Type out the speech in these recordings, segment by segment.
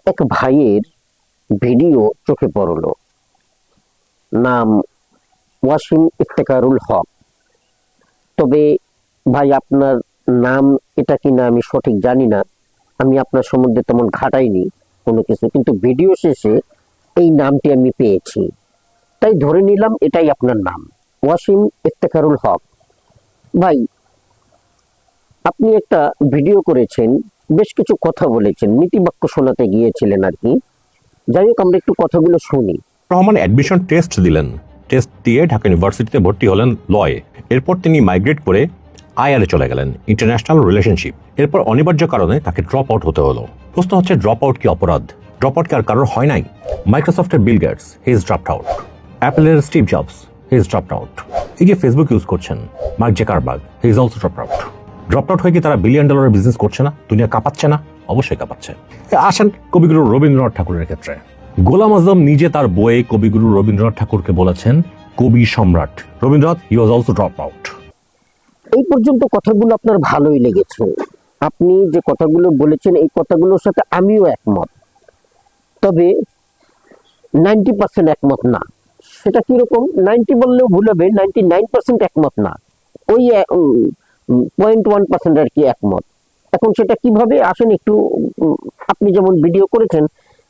এক ভাইয়ের ভিডিও চোখে পড়লো। নাম ওয়াসিম ইফতেখারুল হক। তবে ভাই, আপনার নাম এটা কিনা আমি সঠিক জানি না। আমি আপনার সম্বন্ধে তেমন ঘাটাইনি কোনো কিছু, কিন্তু ভিডিও শেষে এই নামটি আমি পেয়েছি, তাই ধরে নিলাম এটাই আপনার নাম, ওয়াসিম ইফতেখারুল হক। ভাই, আপনি একটা ভিডিও করেছেন, বেশ কিছু কথা বলেছেন, নীতিবাক্য শোনাতে গিয়েছিলেন আর কি। যাই হোক, আমরা একটু কথাগুলো শুনি। রহমান অ্যাডমিশন টেস্ট দিলেন। টেস্ট দিয়ে ঢাকা ইউনিভার্সিটিতে ভর্তি হলেন লয়ে। এরপর তিনি মাইগ্রেট করে আইআরএ চলে গেলেন, ইন্টারন্যাশনাল রিলেশনশিপ। এরপর অনিবার্য কারণে তাকে ড্রপ আউট হতে হলো। প্রশ্ন হচ্ছে, ড্রপ আউট কি অপরাধ? ড্রপ আউট কি আর কারোর হয় নাই? মাইক্রোসফটের Bill Gates, he is dropped out. অ্যাপলের Steve Jobs, he is dropped out. এই যে ফেসবুক ইউজ করছেন Mark Zuckerberg, he is also dropped out. Dropped out হয়ে কি তারা $1 বিলিয়ন বিজনেস করছে না? দুনিয়া কাঁপাচ্ছে না? অবশ্যই কাঁপাচ্ছে। আসেন কবিগুরু রবীন্দ্রনাথ ঠাকুরের ক্ষেত্রে। গোলাম আজম নিজে তার বইয়ে কবিগুরু রবীন্দ্রনাথ ঠাকুরকে বলেছেন কবি সম্রাট। রবীন্দ্রনাথ, হি ওয়াজ অলসো ড্রপ আউট। এই পর্যন্ত কথাগুলো আপনার ভালোই লেগেছে। আপনি যে কথাগুলো বলেছেন এই কথাগুলোর সাথে আমিও একমত, তবে 90% একমত না। সেটা কিরকম? 90 বললেও ভুল হবে, 99% একমত না, ওই 0.1% আর কি একমত। এখন সেটা কিভাবে, আসেন একটু আপনি যেমন ভিডিও করেছেন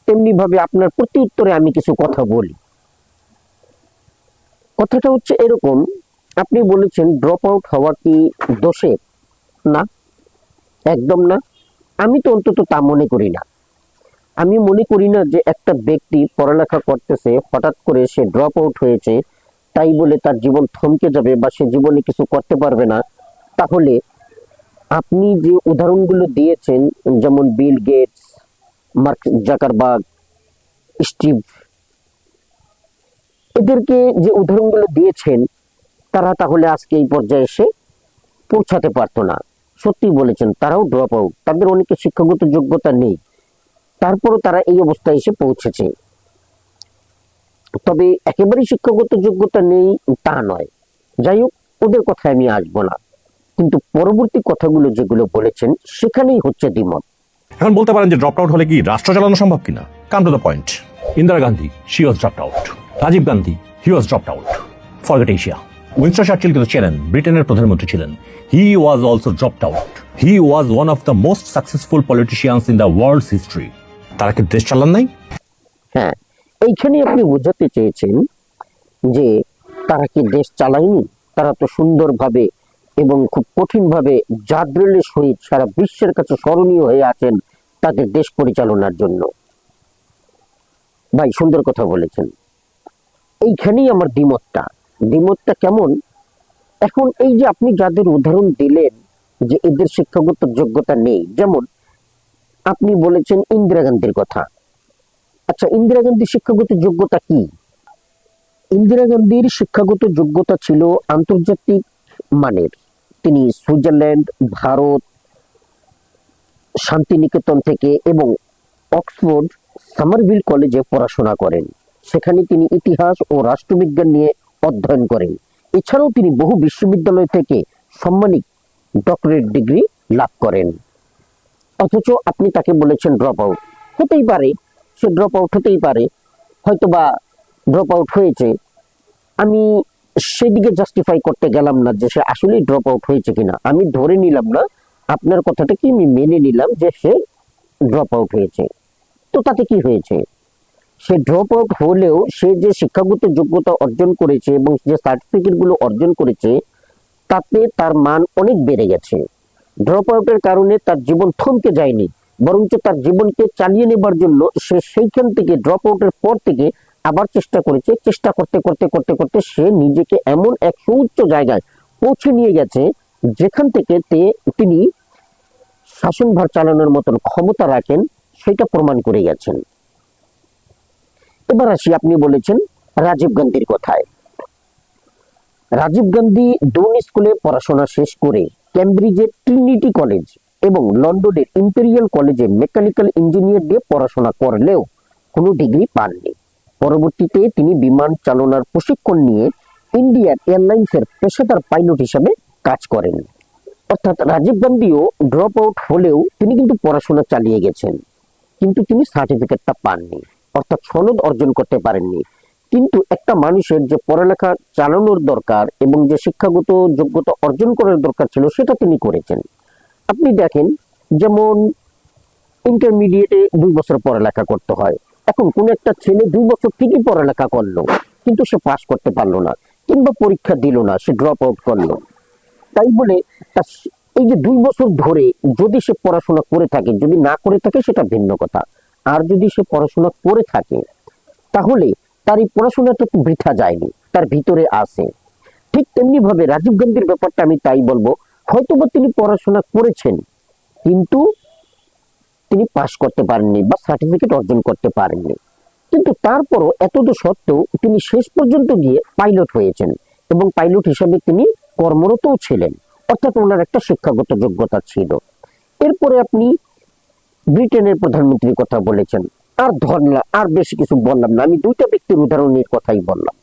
তেমনি ভাবে আপনার প্রতি উত্তরে আমি কিছু কথা বলি। কথাটা হচ্ছে এরকম, আপনি বলেছেন ড্রপ আউট হওয়া কি দোষের? না, একদম না। আমি তো অন্তত তা মনে করি না। আমি মনে করি না যে একটা ব্যক্তি পড়ালেখা করতেছে, হঠাৎ করে সে ড্রপ আউট হয়েছে, তাই বলে তার জীবন থমকে যাবে বা সে জীবনে কিছু করতে পারবে না। তাহলে আপনি যে উদাহরণগুলো দিয়েছেন, যেমন Bill Gates, Mark Zuckerberg, Steve, এদেরকে যে উদাহরণগুলো দিয়েছেন, তারা তাহলে আজকে এই পর্যায়ে এসে পৌঁছাতে পারতো না। সত্যি বলেছেন, তারাও ড্রপ আউট, তাদের অনেকের শিক্ষাগত যোগ্যতা নেই, তারপরও তারা এই অবস্থায় এসে পৌঁছেছে। তবে একেবারেই শিক্ষাগত যোগ্যতা নেই তা নয়। যাই হোক, ওদের কথায় আমি আসবো না, কিন্তু পরবর্তী কথাগুলো যেগুলো বলেছেন সেখানেই হচ্ছে দ্বিমত। এখন বলতে পারেন যে ড্রপ আউট হলে কি রাষ্ট্র চালানো সম্ভব কিনা? Come to the point. Indira Gandhi, she was dropped out. Rajiv Gandhi, he was dropped out. Forget Asia. Winston Churchill কিন্তু ছিলেন, ব্রিটেনের প্রধানমন্ত্রী ছিলেন, he was also dropped out. He was one of the most successful politicians in the world's history. তারা কি দেশ চালান নাই? হ্যাঁ, এইখানে আপনি বোঝাতে চেয়েছেন যে তারা কি দেশ চালায়নি? তারা তো সুন্দরভাবে এবং খুব কঠিনভাবে জাদ্রেলের সহিত সারা বিশ্বের কাছে স্মরণীয় হয়ে আছেন তাদের দেশ পরিচালনার জন্য। ভাই, সুন্দর কথা বলেছেন। এইখানেই আমার দ্বিমতটা কেমন? এখন এই যে আপনি যাদের উদাহরণ দিলেন যে এদের শিক্ষাগত যোগ্যতা নেই, যেমন আপনি বলেছেন ইন্দিরা গান্ধীর কথা। আচ্ছা, ইন্দিরা গান্ধীর শিক্ষাগত যোগ্যতা কি? ইন্দিরা গান্ধীর শিক্ষাগত যোগ্যতা ছিল আন্তর্জাতিক মানের। তিনি সুইজারল্যান্ড, ভারত, শান্তিনিকেতন থেকে এবং অক্সফোর্ড সামারভিল কলেজে পড়াশোনা করেন। সেখানে তিনি ইতিহাস ও রাষ্ট্রবিজ্ঞান নিয়ে অধ্যয়ন করেন। এছাড়াও তিনি বহু বিশ্ববিদ্যালয় থেকে সম্মানিত ডক্টরেট ডিগ্রি লাভ করেন। অথচ আপনি তাকে বলেছেন ড্রপ আউট। হতেই পারে, সে ড্রপ আউট হতেই পারে, হয়তোবা ড্রপ আউট হয়েছে। আমি সেদিকে জাস্টিফাই করতে গেলাম না যে সে আসলেই ড্রপ আউট হয়েছে কিনা। আমি ধরে নিলাম না, আপনার কথাটা কি আমি মেনে নিলাম যে সে ড্রপ আউট হয়েছে। তো তাতে কি হয়েছে? সে ড্রপ আউট হলেও সে যে শিক্ষাগত যোগ্যতা অর্জন করেছে এবং যে সার্টিফিকেট গুলো অর্জন করেছে তাতে তার মান অনেক বেড়ে গেছে। ড্রপ আউটের কারণে তার জীবন থমকে যায়নি, বরঞ্চ তার জীবনকে চালিয়ে নেবার জন্য সে সেইখান থেকে ড্রপ আউটের পর থেকে আবার চেষ্টা করেছে। চেষ্টা করতে করতে করতে করতে সে নিজেকে এমন এক সুউচ্চ জায়গায় পৌঁছে নিয়ে গেছে যেখান থেকে তিনি শাসনভার চালানোর মতন ক্ষমতা রাখেন, সেটা প্রমাণ করে গেছেন। এবার আসি, আপনি বলেছেন রাজীব গান্ধীর কথায়। রাজীব গান্ধী ডুন স্কুলে পড়াশোনা শেষ করে ক্যামব্রিজের ট্রিনিটি কলেজ এবং লন্ডনের ইম্পেরিয়াল কলেজে মেকানিক্যাল ইঞ্জিনিয়ার দিয়ে পড়াশোনা করলেও কোনো ডিগ্রি পাননি। পরবর্তীতে তিনি বিমান চালনার প্রশিক্ষণ নিয়ে ইন্ডিয়ান এয়ারলাইন্সের পেশাদার পাইলট হিসেবে কাজ করেন। অর্থাৎ রাজীব গান্ধীও ড্রপ আউট হলেও তিনি কিন্তু পড়াশোনা চালিয়ে গেছেন। কিন্তু তিনি সার্টিফিকেটটা পাননি, অর্থাৎ সনদ অর্জন করতে পারেননি। কিন্তু একটা মানুষের যে পড়ালেখা চালানোর দরকার এবং যে শিক্ষাগত যোগ্যতা অর্জন করার দরকার ছিল সেটা তিনি করেছেন। আপনি দেখেন, যেমন ইন্টারমিডিয়েটে 2 বছর পড়ালেখা করতে হয়। এখন কোন একটা ছেলে 2 বছর ঠিকই পড়ালেখা করলো, কিন্তু সে পাস করতে পারলো না, কিংবা পরীক্ষা দিল না, সে ড্রপ আউট করলো। তাই বলে এই যে 2 বছর ধরে যদি সে পড়াশোনা করে থাকে, যদি না করে থাকে সেটা ভিন্ন কথা। আর যদি সে পড়াশোনা করে থাকে, তাহলে তার এই পড়াশোনাটা বৃথা যায়নি, তার ভিতরে আছে। ঠিক তেমনি ভাবে রাজীব গান্ধীর ব্যাপারটা আমি তাই বলবো, হয়তোবা তিনি পড়াশোনা করেছেন, কিন্তু তিনি পাস করতে পারেননি বা সার্টিফিকেট অর্জন করতে পারেননি। কিন্তু তারপরও এতদ সত্ত্বেও তিনি শেষ পর্যন্ত গিয়ে পাইলট হয়েছেন, এবং পাইলট হিসেবে তিনি কর্মরতও ছিলেন, অর্থাৎ ওনার একটা শিক্ষাগত যোগ্যতা ছিল। এরপরে আপনি ব্রিটেনের প্রধানমন্ত্রীর কথা বলেছেন, আর ধরলাম, আর বেশি কিছু বললাম না, আমি 2টা ব্যক্তির উদাহরণের কথাই বললাম।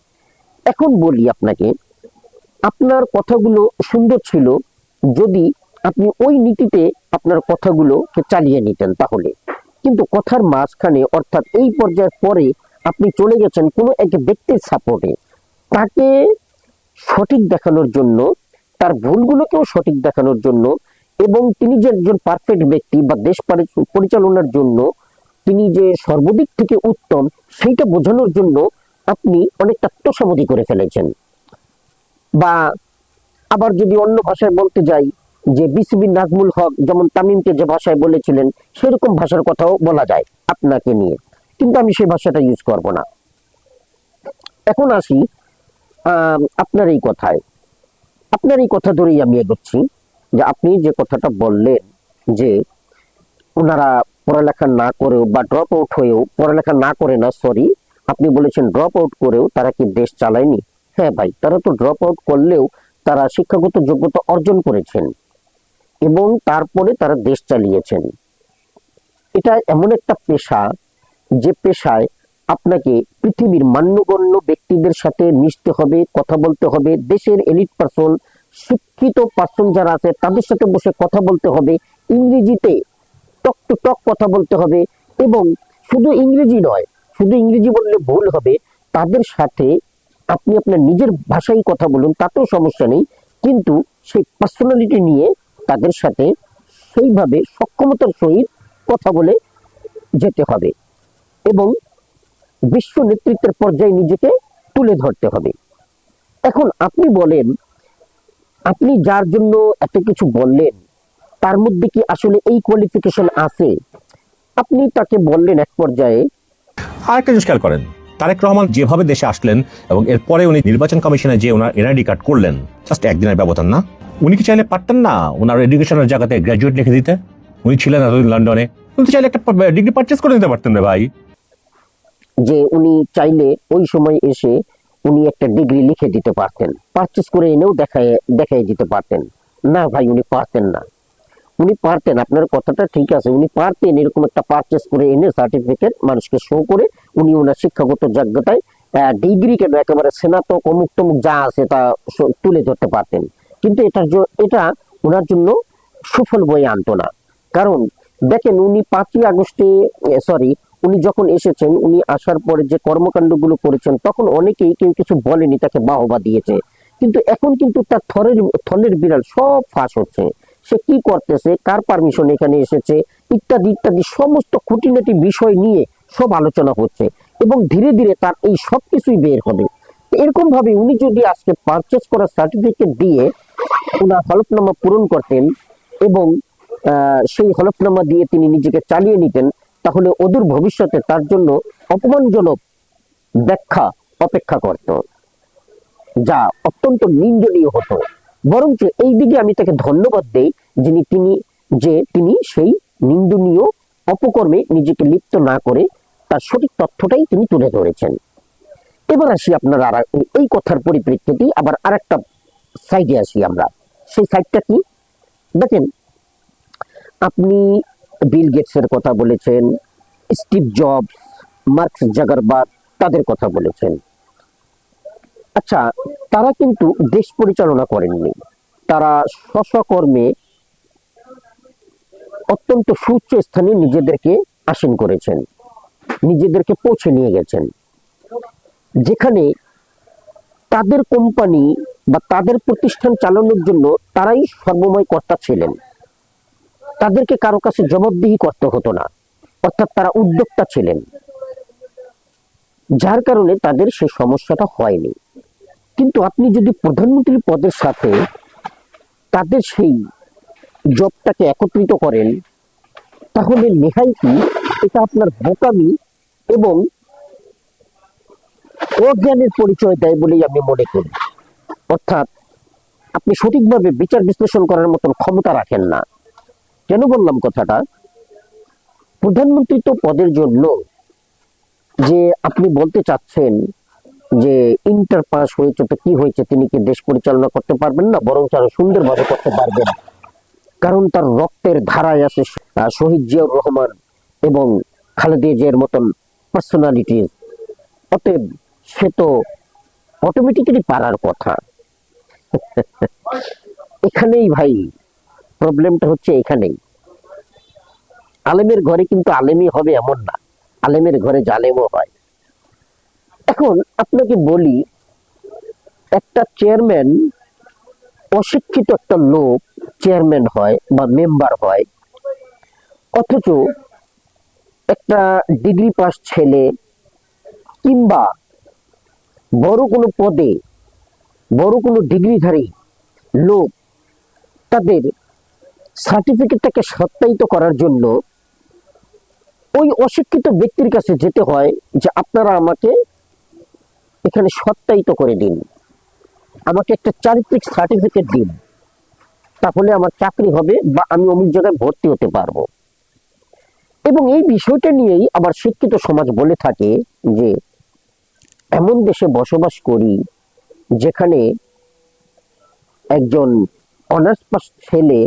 এখন বলি আপনাকে, আপনার কথাগুলো সুন্দর ছিল যদি আপনি ওই নীতিতে আপনার কথাগুলোকে চালিয়ে নিতেন তাহলে। কিন্তু কথার মাঝখানে, অর্থাৎ এই পর্যায়ের পরে আপনি চলে গেছেন কোনো এক ব্যক্তির সাপোর্টে, তাকে সঠিক দেখানোর জন্য, তার ভুলগুলোকেও সঠিক দেখানোর জন্য, এবং তিনি যে একজন পারফেক্ট ব্যক্তি বা দেশ পরিচালনার জন্য তিনি যে সর্বদিক থেকে উত্তম, সেইটা বোঝানোর জন্য আপনি অনেকটা তোষামোদী করে ফেলেছেন। বা আবার যদি অন্য ভাষায় বলতে যাই, যে বিসিবি নাজমুল হক যেমন তামিমকে যে ভাষায় বলেছিলেন, সেরকম ভাষার কথাও বলা যায় আপনাকে নিয়ে, কিন্তু আমি সেই ভাষাটা ইউজ করব না। এখন আসি আপনার এই কথায়, আপনার এই কথা ধরেই আমি এগোচ্ছি, যে আপনি যে কথাটা বললেন যে ওনারা পড়ালেখা না করেও বা ড্রপ আউট হয়েও, পড়ালেখা না করে না, সরি, আপনি বলেছেন ড্রপ আউট করেও তারা কি দেশ চালায়নি? হ্যাঁ ভাই, তারা তো ড্রপ আউট করলেও তারা শিক্ষাগত যোগ্যতা অর্জন করেছেন এবং তারপরে তারা দেশ চালিয়েছেন। এটা এমন একটা পেশা, যে পেশায় আপনাকে পৃথিবীর মান্যগণ্য ব্যক্তিদের সাথে মিশতে হবে, কথা বলতে হবে, দেশের এলিট পার্সন, শিক্ষিত পার্সন যারা আছে তাদের সাথে বসে কথা বলতে হবে, ইংরেজিতে টক টু টক কথা বলতে হবে। এবং শুধু ইংরেজি নয়, শুধু ইংরেজি বললে ভুল হবে, তাদের সাথে আপনি আপনার নিজের ভাষায় কথা বলুন, তাতেও সমস্যা নেই, কিন্তু সেই পার্সোনালিটি নিয়ে তাদের সাথে সেইভাবে সক্ষমতার সহিত কথা বলে যেতে হবে এবং বিশ্ব নেতৃত্বের পর্যায়ে নিজেকে তুলে ধরতে হবে। এখন আপনি বলেন, আপনি যার জন্য এত কিছু বললেন, তার মধ্যে কি আসলে এই কোয়ালিফিকেশন আছে? আপনি তাকে বললেন এক পর্যায়ে। আরেকটা জিনিস খেয়াল করেন, তারেক রহমান যেভাবে দেশে আসলেন এবং এরপরে উনি নির্বাচন কমিশনে যে ওনার এনআইডি কার্ড করলেন, জাস্ট একদিনের ব্যবধান না। উনি কি চাইলে পারতেন না ওনার এডুকেশনের জায়গাতে গ্র্যাজুয়েট লিখে দিতে? উনি ছিলেন এতদিন লন্ডনে, উনি চাইলে একটা ডিগ্রি পারচেজ করে দিতে পারতেন রে ভাই। যে উনি চাইলে ওই সময় এসে উনি একটা ডিগ্রি লিখে দিতে পারতেন, পারচেজ করে এনেও দেখাই দিতে পারতেন। না ভাই, উনি পারতেন না। উনি পারতেন, আপনার কথাটা ঠিক আছে, উনি পারতেন এরকম একটা পারচেজ করে এনে সার্টিফিকেট মানুষকে শো করে উনি ওনার শিক্ষাগত যোগ্যতায় ডিগ্রি কেন, একেবারে স্নাতক অমুক তমুক যা আছে তা তুলে ধরতে পারতেন। কিন্তু এটা ওনার জন্য সুফল বয়ে আনতো না। কারণ দেখেন, উনি 5ই আগস্টে, সরি, উনি যখন এসেছেন, উনি আসার পরে যে কর্মকাণ্ডগুলো করেছেন, তখন অনেকেই কেউ কিছু বলেনি, তাকে বাহবা দিয়েছে। কিন্তু এখন কিন্তু তার থলের বিড়াল সব ফাঁস হচ্ছে। সে কি করতেছে, কার পারমিশন এখানে এসেছে, ইত্যাদি ইত্যাদি সমস্ত খুঁটিনাটি বিষয় নিয়ে সব আলোচনা হচ্ছে এবং ধীরে ধীরে তার এই সব কিছুই বের হবে। এরকম ভাবে উনি যদি আজকে পারচেজ করার সার্টিফিকেট দিয়ে ওনার হলফনামা পূরণ করতেন এবং সেই হলফনামা দিয়ে তিনি নিজেকে চালিয়ে নিতেন, তাহলে অদূর ভবিষ্যতে তার জন্য অপমানজনক ব্যাখ্যা অপেক্ষা করত, যা অত্যন্ত নিন্দনীয় হতো। বরঞ্চ এই দিকে আমি তাকে ধন্যবাদ দেই, তিনি সেই নিন্দনীয় অপকর্মে নিজেকে লিপ্ত না করে তার সঠিক তথ্যটাই তিনি তুলে ধরেছেন। এবার আসি আপনার এই কথার পরিপ্রেক্ষিতে আবার আরেকটা সাইডে আসি আমরা। সেই সাইডটা কি দেখেন, আপনি বিল গেটসের কথা বলেছেন, স্টিভ জবস, মার্ক জাগারবার্গ, তাদের কথা বলেছেন। আচ্ছা, তারা কিন্তু দেশ পরিচালনা করেননি, তারা স্বকর্মে অত্যন্ত সুউচ্চ স্থানে নিজেদেরকে আসীন করেছেন, নিজেদেরকে পৌঁছে নিয়ে গেছেন, যেখানে তাদের কোম্পানি বা তাদের প্রতিষ্ঠান চালানোর জন্য তারাই সর্বময় কর্তা ছিলেন। তাদেরকে কারো কাছে জবাবদিহি করতে হতো না, অর্থাৎ তারা উদ্যোক্তা ছিলেন, যার কারণে তাদের সেই সমস্যাটা হয়নি। কিন্তু আপনি যদি প্রধানমন্ত্রী পদের সাথে তাদের সেই জবটাকে একত্রিত করেন, তাহলে নেহাইতি এটা আপনার বোকামি এবং অজ্ঞানের পরিচয় দেয় বলেই আমি মনে করি। অর্থাৎ আপনি সঠিকভাবে বিচার বিশ্লেষণ করার মতন ক্ষমতা রাখেন না। কেন বললাম কথাটা? প্রধানমন্ত্রী তো পদের জন্য যে আপনি বলতে চাচ্ছেন যে ইন্টার পাস হয়েছে তো কি হয়েছে, তিনি কি দেশ পরিচালনা করতে পারবেন না? বরং আরো সুন্দরভাবে করতে পারবেন, কারণ তার রক্তের ধারায় আছে শহীদ জিয়াউর রহমান এবং খালেদা জিয়ার মতন পার্সোনালিটি। অতএব সে তো অটোমেটিক্যালি পারার কথা। এখানেই ভাই প্রবলেমটা হচ্ছে, এখানেই। আলেমের ঘরে কিন্তু আলেমই হবে এমন না, আলেমের ঘরে জালেমও হয়। এখন আপনাকে বলি, একটা চেয়ারম্যান, অশিক্ষিত একটা লোক চেয়ারম্যান হয় বা মেম্বার হয়, অথচ একটা ডিগ্রি পাস ছেলে কিংবা বড় কোনো পদে বড় কোনো ডিগ্রিধারী লোক তাদের সার্টিফিকেটটাকে সত্যায়িত করার জন্য ওই অশিক্ষিত ব্যক্তির কাছে যেতে হয় যে আপনারা আমাকে এখানে সত্যায়িত করে দিন, আমাকে একটা চারিত্রিক সার্টিফিকেট দিন, তাহলে আমার চাকরি হবে বা আমি অমুক জায়গায় ভর্তি হতে পারবো। এবং এই বিষয়টা নিয়েই আবার শিক্ষিত সমাজ বলে থাকে যে এমন দেশে বসবাস করি যেখানে একজন অনার্স পাস ছেলে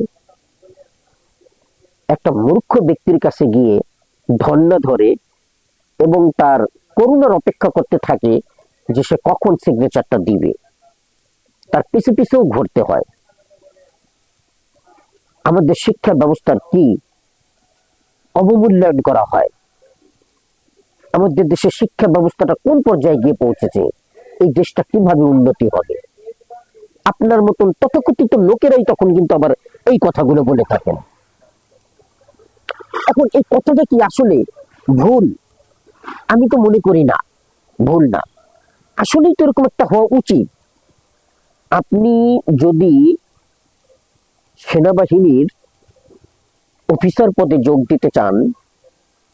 একটা মূর্খ ব্যক্তির কাছে গিয়ে ধন্না ধরে এবং তার করুণার অপেক্ষা করতে থাকে যে সে কখন সিগনেচারটা দিবে, তার পিছু পিছুও ঘুরতে হয়। আমাদের শিক্ষা ব্যবস্থার কি অবমূল্যায়ন করা হয়, আমাদের দেশের শিক্ষা ব্যবস্থাটা কোন পর্যায়ে গিয়ে পৌঁছেছে, এই দেশটা কিভাবে উন্নতি হবে। আপনার মতন তথাকথিত লোকেরাই তখন কিন্তু আবার এই কথাগুলো বলে থাকেন। এখন এই কথাটা কি আসলে ভুল? আমি তো মনে করি না ভুল না, আসলেই তো এরকম একটা হওয়া উচিত। আপনি যদি সেনাবাহিনীর অফিসার পদে যোগ দিতে চান,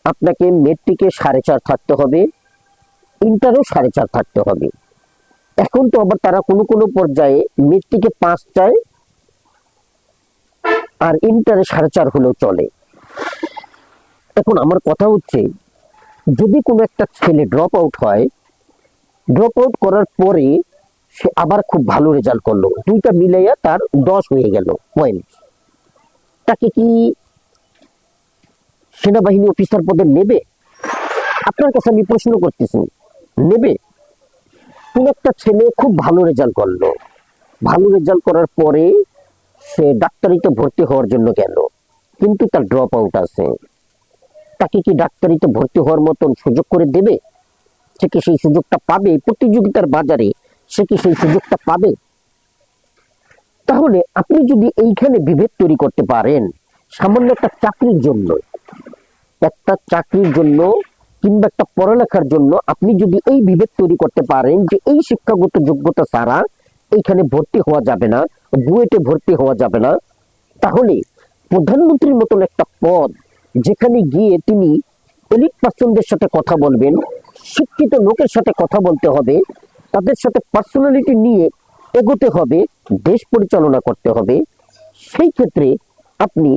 আপনাকে মেট্রিকে 4.5 থাকতে হবে, ইন্টারও 4.5 থাকতে হবে। এখন তো আবার তারা কোনো কোনো পর্যায়ে মেট্রিকে 5 চায় আর ইন্টারে 4.5 হলেও চলে। এখন আমার কথা হচ্ছে, যদি কোনো একটা ছেলে ড্রপ আউট হয়, ড্রপ আউট করার পরে সে আবার খুব ভালো রেজাল্ট করলো, দুইটা মিলাইয়া তার 10 হয়ে গেল পয়েন্ট, তাকে কি সেনাবাহিনী অফিসার পদে নেবে? আপনার কাছে আমি প্রশ্ন করতেছি, নেবে? কোন একটা ছেলে খুব ভালো রেজাল্ট করলো, ভালো রেজাল্ট করার পরে সে ডাক্তারিতে ভর্তি হওয়ার জন্য গেল, কিন্তু তার ড্রপ আউট আছে, তাকে কি ডাক্তারিতে ভর্তি হওয়ার মতন সুযোগ করে দেবে? সে কি সেই সুযোগটা পাবে? প্রতিযোগিতার বাজারে সে কি সেই সুযোগটা পাবে? তাহলে আপনি যদি এইখানে বিভেদ তৈরি করতে পারেন, সামান্য একটা চাকরির জন্য, একটা চাকরির জন্য কিংবা একটা পড়ালেখার জন্য আপনি যদি এই বিভেদ তৈরি করতে পারেন যে এই শিক্ষাগত যোগ্যতা ছাড়া এইখানে ভর্তি হওয়া যাবে না, বুয়েটে ভর্তি হওয়া যাবে না, তাহলে প্রধানমন্ত্রীর মতন একটা পদ, যেখানে গিয়ে তিনি এলিট পার্সনদের সাথে কথা বলবেন, শিক্ষিত লোকের সাথে কথা বলতে হবে, তাদের সাথে পার্সোনালিটি নিয়ে এগোতে হবে, দেশ পরিচালনা করতে হবে, সেই ক্ষেত্রে আপনি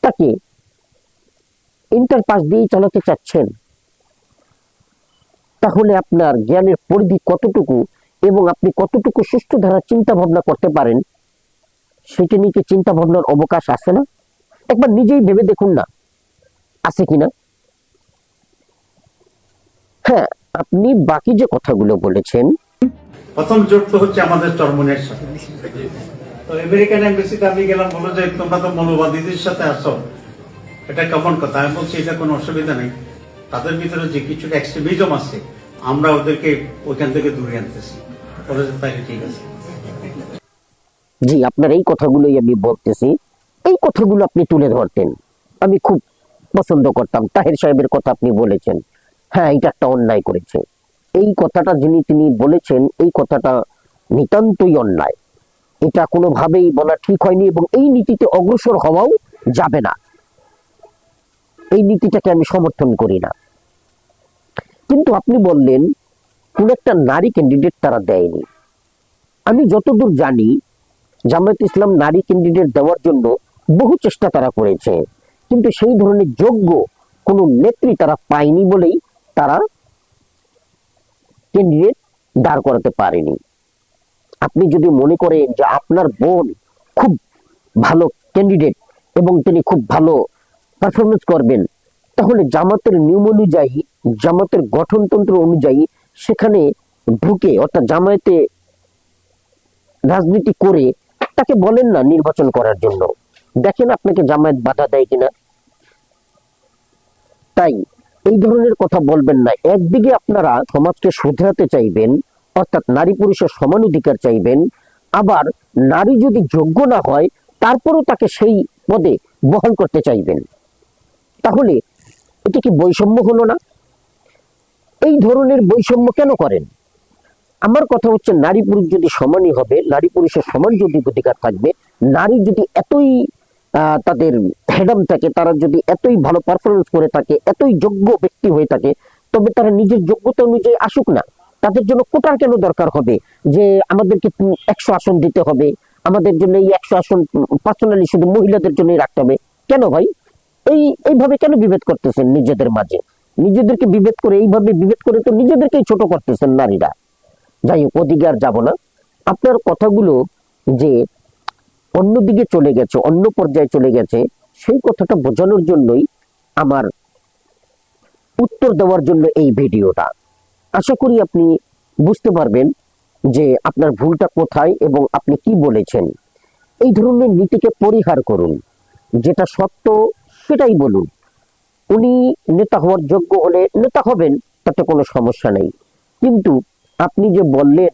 তাকে ইন্টার পাস দিয়েই চালাতে চাচ্ছেন, তাহলে আপনার জ্ঞানের পরিধি কতটুকু এবং আপনি কতটুকু সুষ্ঠু ধারা চিন্তা ভাবনা করতে পারেন, সেটা নিয়ে কি চিন্তা ভাবনার অবকাশ আছে না? একবার নিজেই ভেবে দেখুন না, আছে কিনা। হ্যাঁ, আপনি বাকি যে কথাগুলো বলেছেন, প্রথম জোট তো হচ্ছে আমাদের চরমনের সাথে। তো আমেরিকান এমবেসিতে আমি গেলাম, বললো যে তোমরা তো মৌলবাদীদের সাথে আসো, এটা কেমন কথা? আমি বলছি এটা কোনো অসুবিধা নেই। তাদের ভিতরে যে কিছুটা এক্সট্রিমিজম আছে, আমরা ওদেরকে ওইখান থেকে দূরে আনতেছি। ওরা তাই ঠিক আছে। জি, আপনার এই কথাগুলোই আমি বলতেছি। এই কথাগুলো আপনি তুলে ধরতেন, আমি খুব পছন্দ করতাম। তাহের সাহেবের কথা আপনি বলেছেন, হ্যাঁ এটা একটা অন্যায় করেছে। এই কথাটা তিনি বলেছেন, এই কথাটা নিতান্তই অন্যায়। এটা কোনোভাবেই বলা ঠিক হয়নি এবং এই নীতিতে অগ্রসর হওয়াও যাবে না। এই নীতিটাকে আমি সমর্থন করি না। কিন্তু আপনি বললেন কোন একটা নারী ক্যান্ডিডেট তারা দেয়নি। আমি যতদূর জানি জামায়াত ইসলাম নারী ক্যান্ডিডেট দেওয়ার জন্য বহু চেষ্টা তারা করেছে, কিন্তু সেই ধরনের যোগ্য কোন নেত্রী তারা পায়নি বলেই তারা ক্যান্ডিডেট দাঁড় করাতে পারেনি। আপনি যদি মনে করেন যে আপনার বোন খুব ভালো ক্যান্ডিডেট এবং তিনি খুব ভালো পারফরমেন্স করবেন, তাহলে জামাতের নিয়ম অনুযায়ী, জামাতের গঠনতন্ত্র অনুযায়ী সেখানে ঢুকে, অর্থাৎ জামায়াতে রাজনীতি করে তাকে বলেন না নির্বাচন করার জন্য, দেখেন আপনাকে জামায়াত বাধা দেয় কিনা। তাই এই ধরনের কথা বলবেন না। একদিকে আপনারা সমাজকে শুধরাতে চাইবেন, অর্থাৎ নারী পুরুষের সমান অধিকার চাইবেন, আবার নারী যদি যোগ্য না হয় তারপরও তাকে সেই পদে বহাল করতে চাইবেন। তাহলে এটা কি বৈষম্য হলো না? এই ধরনের বৈষম্য কেন করেন? আমার কথা হচ্ছে, নারী পুরুষ যদি সমানই হবে, নারী পুরুষের সমান যদি অধিকার থাকবে, নারী যদি এতই তাদের হেডাম থাকে, তারা যদি এতই ভালো পারফরমেন্স করে থাকে, এতই যোগ্য ব্যক্তি হয়ে থাকে, তবে তারা নিজের যোগ্যতা অনুযায়ী আসুক না। তাদের জন্য কোটার কেন দরকার হবে যে আমাদেরকে 100 আসন দিতে হবে, আমাদের জন্য এই 100 আসন পার্সোনালি শুধু মহিলাদের জন্যই রাখতে হবে? কেন ভাই এইভাবে কেন বিভেদ করতেছেন নিজেদের মাঝে? নিজেদেরকে বিভেদ করে, এইভাবে বিভেদ করে তো নিজেদেরকেই ছোট করতেছেন নারীরা। যাই হোক, ওদিকে আর যাবো না। আপনার কথাগুলো যে অন্যদিকে চলে গেছে, অন্য পর্যায়ে চলে গেছে, সেই কথাটা বোঝানোর জন্যই আমার উত্তর দেওয়ার জন্য এই ভিডিওটা। আশা করি আপনি বুঝতে পারবেন যে আপনার ভুলটা কোথায় এবং আপনি কি বলেছেন। এই ধরনের নীতিকে পরিহার করুন, যেটা সত্য সেটাই বলুন। উনি নেতা হওয়ার যোগ্য হলে নেতা হবেন, তাতে কোনো সমস্যা নেই। কিন্তু আপনি যে বললেন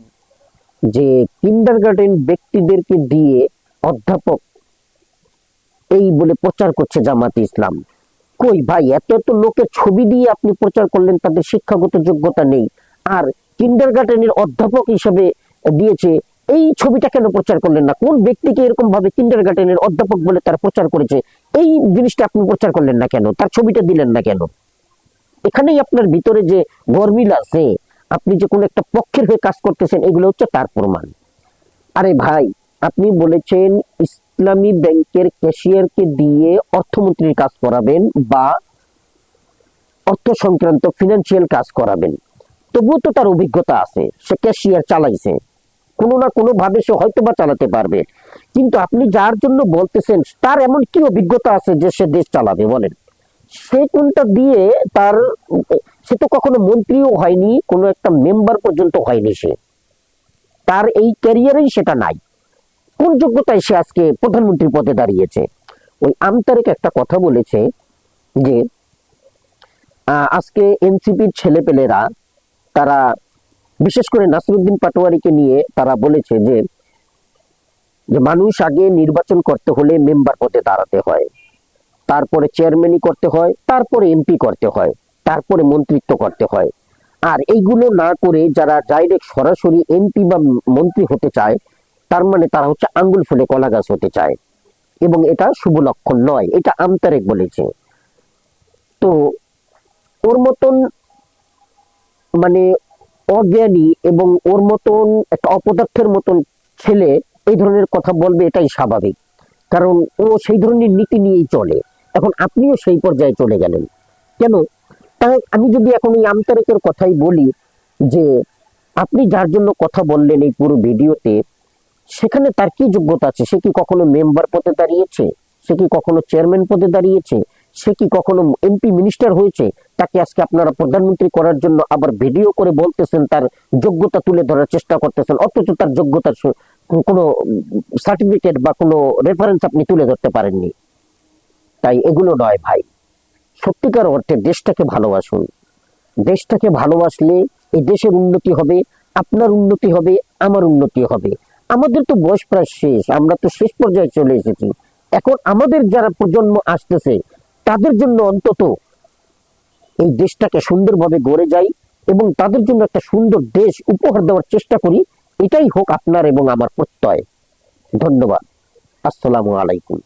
যে কিন্ডারগার্টেন ব্যক্তিদেরকে দিয়ে অধ্যাপক এই বলে প্রচার করছে জামাতে ইসলাম, কই ভাই, এত এত লোকের ছবি দিয়ে আপনি প্রচার করলেন, তাদের শিক্ষাগত যোগ্যতা নেই, আর কিন্ডারগার্টেনের অধ্যাপক হিসেবে দিয়েছে, এই ছবিটা কেন প্রচার করলেন না? কোন ব্যক্তিকে এরকম ভাবে কিন্ডারগার্টেনের অধ্যাপক বলে তারা প্রচার করেছে, এই জিনিসটা আপনি প্রচার করলেন না কেন? তার ছবিটা দিলেন না কেন? এখানেই আপনার ভিতরে যে গরমিল আছে, আপনি যে কোনো একটা পক্ষের হয়ে কাজ করতেছেন, এগুলো হচ্ছে তার প্রমাণ। আরে ভাই, আপনি বলেছেন ইসলামী ব্যাংকের ক্যাশিয়ারকে দিয়ে অর্থমন্ত্রীর কাজ করাবেন বা অর্থ সংক্রান্ত ফিনান্সিয়াল কাজ করাবেন, তবুও তো তার অভিজ্ঞতা আছে, সে ক্যাশিয়ার চালাইছে, কোনো না কোনো ভাবে সে হয়তো বা চালাতে পারবে। কিন্তু আপনি যার জন্য বলতেছেন, তার এমন কি অভিজ্ঞতা আছে যে সে দেশ চালাবে বলেন? সে কোনটা দিয়ে তার, সে তো কখনো মন্ত্রীও হয়নি, কোনো একটা মেম্বার পর্যন্ত হয়নি, সে তার এই ক্যারিয়ারেই সেটা নাই। কোন যোগ্যতায় সে আজকে প্রধানমন্ত্রী পদে দাঁড়িয়েছে? ওই আমতারেক একটা কথা বলেছে যে আজকে এনসিপির ছেলেপেলেরা, তারা বিশেষ করে নাসিরউদ্দিন পাটোয়ারিকে নিয়ে তারা বলেছে যে মানুষ আগে নির্বাচন করতে হলে মেম্বার পদে দাঁড়াতে হয়, তারপরে চেয়ারম্যানই করতে হয়, তারপরে এমপি করতে হয়, তারপরে মন্ত্রিত্ব করতে হয়। আর এইগুলো না করে যারা ডাইরেক্ট সরাসরি এমপি বা মন্ত্রী হতে চায়, তার মানে তারা হচ্ছে আঙ্গুল ফুলে কলা গাছ হতে চায়, এবং এটা শুভ লক্ষণ নয়। এটা আমতারেক বলেছে। তো ওর মতন মানে অজ্ঞানী এবং ওর মতন একটা অপদার্থের মতন ছেলে এই ধরনের কথা বলবে, এটাই স্বাভাবিক, কারণ ও সেই ধরনের নীতি নিয়েই চলে। এখন আপনিও সেই পর্যায়ে চলে গেলেন কেন? তাই আমি যদি এখন এই আমতারেকের কথাই বলি, যে আপনি যার জন্য কথা বললেন এই পুরো ভিডিওতে, সেখানে তার কি যোগ্যতা আছে? সে কি কখনো মেম্বার পদে দাঁড়িয়েছে? সে কি কখনো চেয়ারম্যান পদে দাঁড়িয়েছে? সে কি কখনো এমপি মিনিস্টার হয়েছে? তাকে আজকে আপনারা প্রধানমন্ত্রী করার জন্য আবার ভিডিও করে বলতেছেন, তার যোগ্যতা তুলে ধরার চেষ্টা করতেছেন, অথচ তার যোগ্যতার কোনো সার্টিফিকেট বা কোনো রেফারেন্স আপনি তুলে ধরতে পারেননি। তাই এগুলো নয় ভাই, সত্যিকার অর্থে দেশটাকে ভালোবাসুন। দেশটাকে ভালোবাসলে এই দেশের উন্নতি হবে, আপনার উন্নতি হবে, আমার উন্নতি হবে। আমাদের তো বয়স প্রায় শেষ, আমরা তো শেষ পর্যায়ে চলে এসেছি। এখন আমাদের যারা প্রজন্ম আসতেছে তাদের জন্য অন্তত এই দেশটাকে সুন্দরভাবে গড়ে যাই এবং তাদের জন্য একটা সুন্দর দেশ উপহার দেওয়ার চেষ্টা করি। এটাই হোক আপনার এবং আমার প্রত্যয়। ধন্যবাদ। আসসালামু আলাইকুম।